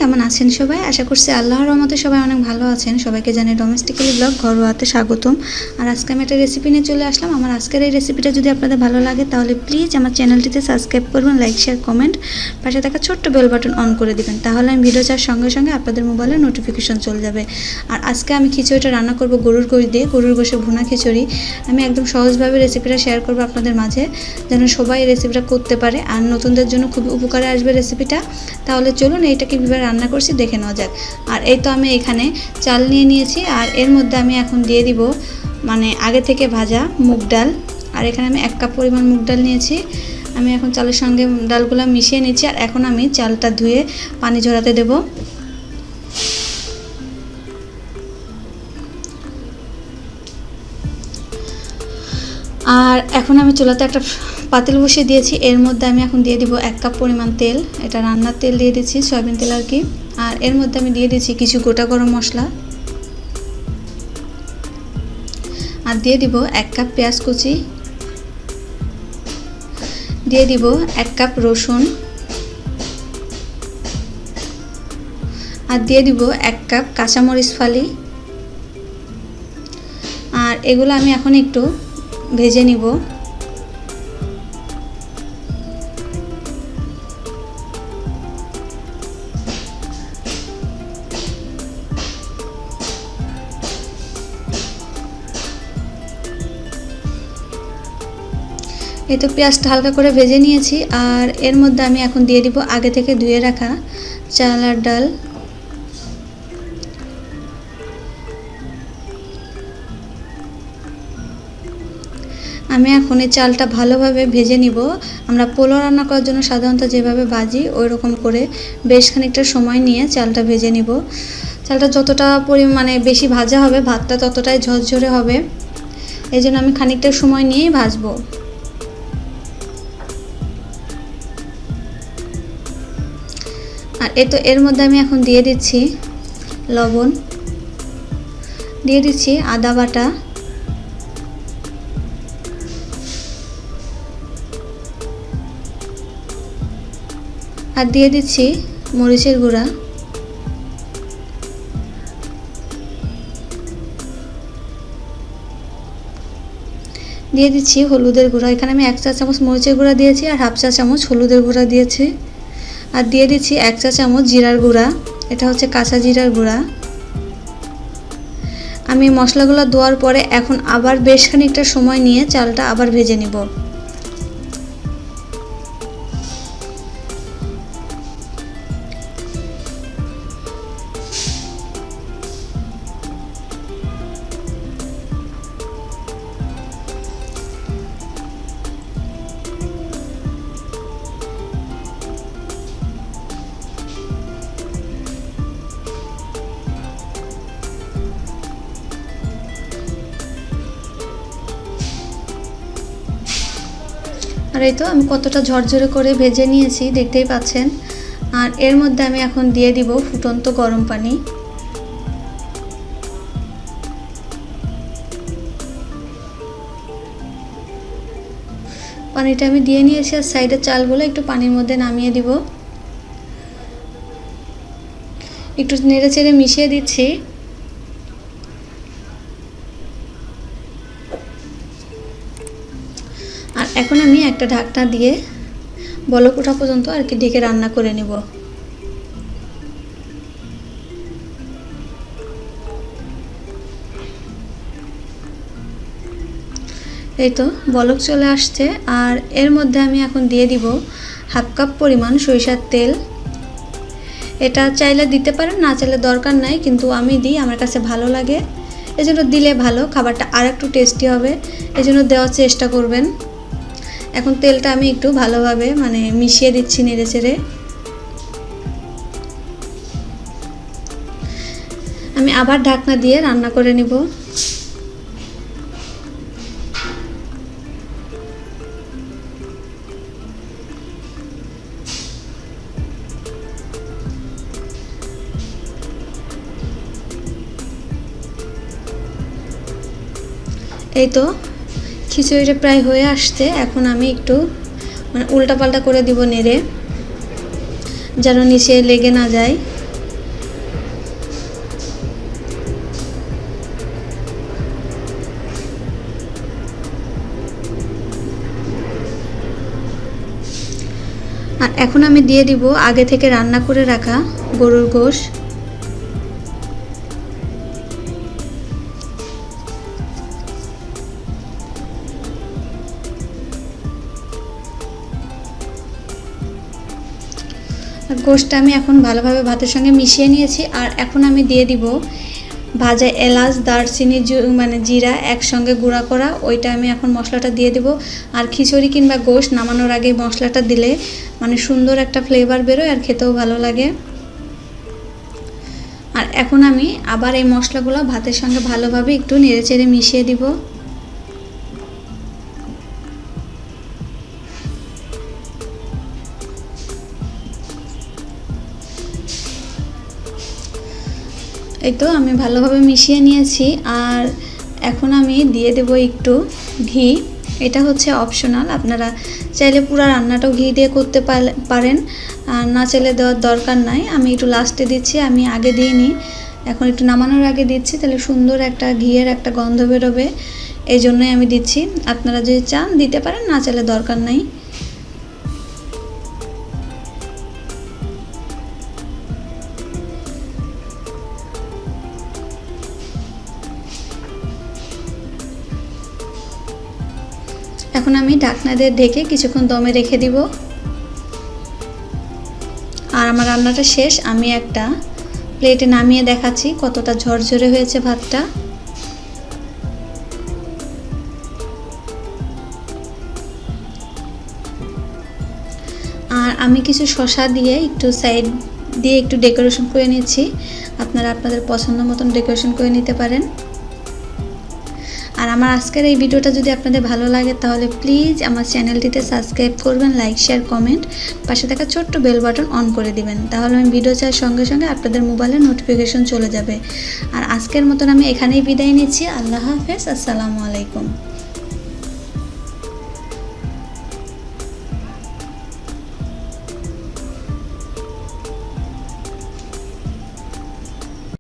কেমন আছেন সবাই? আশা করছি আল্লাহর রহমতে সবাই অনেক ভালো আছেন। সবাইকে জানাই ডোমেস্টিক্যালি ব্লগ ঘরোয়াতে স্বাগতম। আর আজকে আমি একটা রেসিপি নিয়ে চলে আসলাম। আমার আজকের এই রেসিপিটা যদি আপনাদের ভালো লাগে তাহলে প্লিজ আমার চ্যানেলটিতে সাবস্ক্রাইব করবেন, লাইক শেয়ার কমেন্ট, পাশে থাকা ছোট্ট বেল বাটন অন করে দিবেন। তাহলে আমি ভিডিও ছাড়ার সঙ্গে সঙ্গে আপনাদের মোবাইলে নোটিফিকেশন চলে যাবে। আর আজকে আমি খিচুড়িটা রান্না করব গরুর গোশ দিয়ে, গরুর গোশে ভুনা খিচুড়ি। আমি একদম সহজভাবে রেসিপিটা শেয়ার করব আপনাদের মাঝে, যেন সবাই এই রেসিপিটা করতে পারে আর নতুনদের জন্য খুবই উপকারে আসবে রেসিপিটা। তাহলে চলুন এইটা কীভাবে রান্না করছি দেখে নেওয়া যাক। আর এই তো আমি এখানে চাল নিয়ে নিয়েছি, আর এর মধ্যে আমি এখন দিয়ে দিব আগে থেকে ভাজা মুগ ডাল। আর এখানে আমি 1 কাপ পরিমাণ মুগ ডাল নিয়েছি। আমি এখন চালের সঙ্গে ডালগুলো মিশিয়ে নিচ্ছি। আর এখন আমি চালটা ধুয়ে পানি ঝরাতে দেব। আর এখন আমি চুলাতে একটা পাতিল বসিয়ে দিয়েছি। এর মধ্যে আমি এখন দিয়ে দিব 1 কাপ পরিমাণ তেল। এটা রান্নার তেল দিয়ে দিচ্ছি, সয়াবিন তেল আর কি। আর এর মধ্যে আমি দিয়ে দিচ্ছি কিছু গোটা গরম মশলা, আর দিয়ে দিব 1 কাপ পেঁয়াজ কুচি, দিয়ে দিব 1 কাপ রসুন, আর দিয়ে দিব 1 কাপ কাঁচামরিচ ফালি। আর এগুলো আমি এখন একটু ভেজে নিব। এই তো পেঁয়াজটা হালকা করে ভেজে নিয়েছি। আর এর মধ্যে আমি এখন দিয়ে দিব আগে থেকে ধুয়ে রাখা চাল আর ডাল। আমি এখন এই চালটা ভালোভাবে ভেজে নিব। আমরা পোলাও রান্না করার জন্য সাধারণত যেভাবে ভাজি ওই রকম করে বেশ খানিকটা সময় নিয়ে চালটা ভেজে নিব। চালটা যতটা পরিমাণে বেশি ভাজা হবে ভাতটা ততটাই ঝরঝরে হবে, এই জন্য আমি খানিকটা সময় নিয়েই ভাজবো। আর এই তো এর মধ্যে আমি এখন দিয়ে দিচ্ছি লবণ, দিয়ে দিচ্ছি আদা বাটা, আর দিয়ে দিচ্ছি মরিচের গুঁড়া, দিয়ে দিচ্ছি হলুদের গুঁড়া। এখানে আমি 1 চা চামচ মরিচের গুঁড়া দিয়েছি আর 1/2 চা চামচ হলুদের গুঁড়া দিয়েছি। আর দিয়ে দিচ্ছি 1 চা চামচ জিরার গুঁড়া, এটা হচ্ছে কাঁচা জিরার গুঁড়া। আমি মশলাগুলো দেওয়ার পরে এখন আবার বেশ খানিকটা সময় নিয়ে চালটা আবার ভেজে নিব। আর এই তো আমি কতটা ঝরঝরে করে ভেজে নিয়েছি দেখতেই পাচ্ছেন। আর এর মধ্যে আমি এখন দিয়ে দিব ফুটন্ত গরম পানি। পানিটা আমি দিয়ে নিয়েছি আর সাইডের চালগুলো একটু পানির মধ্যে নামিয়ে দিব। একটু নেড়ে চেড়ে মিশিয়ে দিচ্ছি। আর এখন আমি একটা ঢাকনা দিয়ে বলক ওঠা পর্যন্ত আর কি ঢেকে রান্না করে নেব। এই তো বলক চলে আসছে। আর এর মধ্যে আমি এখন দিয়ে দিব 1/2 কাপ পরিমাণ সরিষার তেল। এটা চাইলে দিতে পারেন, না চাইলে দরকার নাই, কিন্তু আমি দিই, আমার কাছে ভালো লাগে, এজন্য দিলে ভালো, খাবারটা আর একটু টেস্টি হবে, এজন্য দেওয়ার চেষ্টা করবেন। এখন তেলটা আমি একটু ভালোভাবে মিশিয়ে দিচ্ছি নেড়ে চেড়ে। আমি আবার ঢাকনা দিয়ে রান্না করে নিব। এই তো খিচুড়িটা প্রায় হয়ে আসছে। এখন আমি একটু উল্টাপাল্টা করে দিব নেড়ে, যেন নিচে লেগে না যায়। এখন আমি দিয়ে দিব আগে থেকে রান্না করে রাখা গরুর গোশ। গোশটা আমি এখন ভালোভাবে ভাতের সঙ্গে মিশিয়ে নিয়েছি। আর এখন আমি দিয়ে দিব ভাজা এলাচ, দারচিনি, মানে জিরা একসঙ্গে গুঁড়া করা, ওইটা আমি এখন মশলাটা দিয়ে দেব। আর খিচুড়ি কিংবা গোশ নামানোর আগে মশলাটা দিলে মানে সুন্দর একটা ফ্লেভার বেরোয় আর খেতেও ভালো লাগে। আর এখন আমি আবার এই মশলাগুলো ভাতের সঙ্গে ভালোভাবে একটু নেড়েচেড়ে মিশিয়ে দিব। এই তো আমি ভালোভাবে মিশিয়ে নিয়েছি। আর এখন আমি দিয়ে দেব একটু ঘি। এটা হচ্ছে অপশনাল, আপনারা চাইলে পুরো রান্নাটাও ঘি দিয়ে করতে পারেন, আর না চাইলে দেওয়ার দরকার নাই। আমি একটু লাস্টে দিচ্ছি, আমি আগে দিইনি, এখন একটু নামানোর আগে দিচ্ছি, তাহলে সুন্দর একটা ঘিয়ের একটা গন্ধ বেরোবে, এই জন্যই আমি দিচ্ছি। আপনারা যদি চান দিতে পারেন, না চাইলে দরকার নাই। এখন আমি ঢাকনা দিয়ে ঢেকে কিছুক্ষণ দমে রেখে দিব। আর আমার রান্নাটা শেষ, আমি একটা প্লেটে নামিয়ে দেখাচ্ছি কতটা ঝরঝরে হয়েছে ভাতটা। আর আমি কিছু শসা দিয়ে একটু সাইড দিয়ে একটু ডেকোরেশন করে নিচ্ছি, আপনারা আপনাদের পছন্দ মতন ডেকোরেশন করে নিতে পারেন। আর আমার আজকের এই ভিডিওটা যদি আপনাদের ভালো লাগে তাহলে প্লিজ আমার চ্যানেলটিতে সাবস্ক্রাইব করবেন, লাইক, শেয়ার, কমেন্ট, পাশে থাকা ছোট্ট বেল বাটন অন করে দিবেন, তাহলে আমি ভিডিও চাওয়ার সঙ্গে সঙ্গে আপনাদের মোবাইলে নোটিফিকেশন চলে যাবে। আর আজকের মতন আমি এখানেই বিদায় নিচ্ছি। আল্লাহ হাফেজ, আসসালামু আলাইকুম।